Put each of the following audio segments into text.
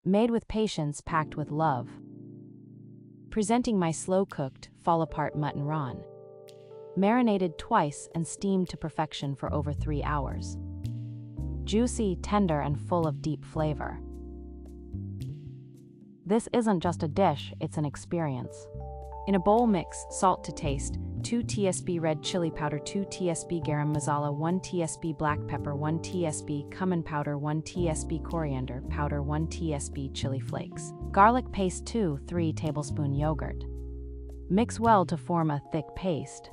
Made with patience, packed with love. Presenting my slow-cooked, fall-apart mutton raan. Marinated twice and steamed to perfection for over 3 hours. Juicy, tender, and full of deep flavor. This isn't just a dish, it's an experience. In a bowl, mix salt to taste, 2 tsp red chili powder, 2 tsp garam masala, 1 tsp black pepper, 1 tsp cumin powder, 1 tsp coriander powder, 1 tsp chili flakes. Garlic paste, 2-3 tablespoon yogurt. Mix well to form a thick paste.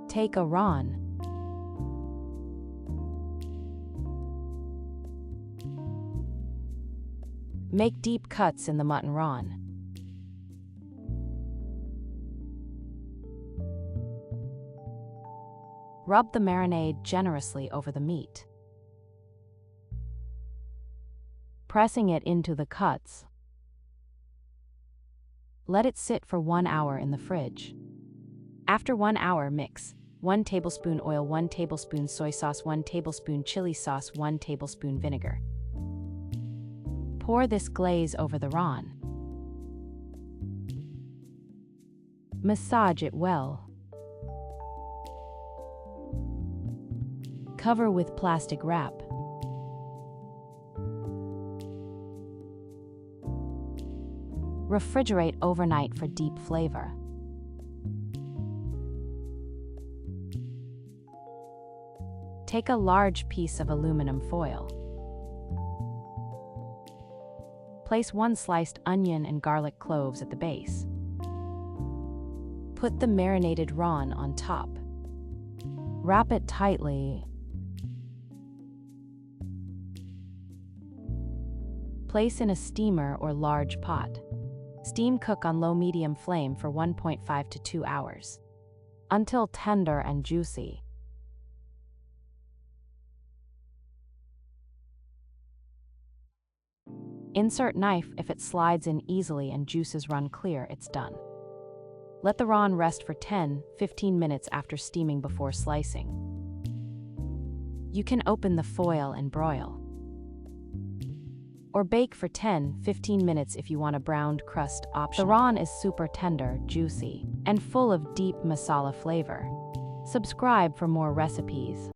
Take a raan. Make deep cuts in the mutton raan. Rub the marinade generously over the meat, pressing it into the cuts. Let it sit for 1 hour in the fridge. After 1 hour, mix 1 tablespoon oil, 1 tablespoon soy sauce, 1 tablespoon chili sauce, 1 tablespoon vinegar. Pour this glaze over the raan. Massage it well. Cover with plastic wrap. Refrigerate overnight for deep flavor. Take a large piece of aluminum foil. Place 1 sliced onion and garlic cloves at the base. Put the marinated raan on top. Wrap it tightly. Place in a steamer or large pot. Steam cook on low-medium flame for 1.5 to 2 hours, until tender and juicy. Insert knife. If it slides in easily and juices run clear, it's done. Let the raan rest for 10-15 minutes after steaming before slicing. You can open the foil and broil, or bake for 10-15 minutes if you want a browned crust option. The raan is super tender, juicy, and full of deep masala flavor. Subscribe for more recipes.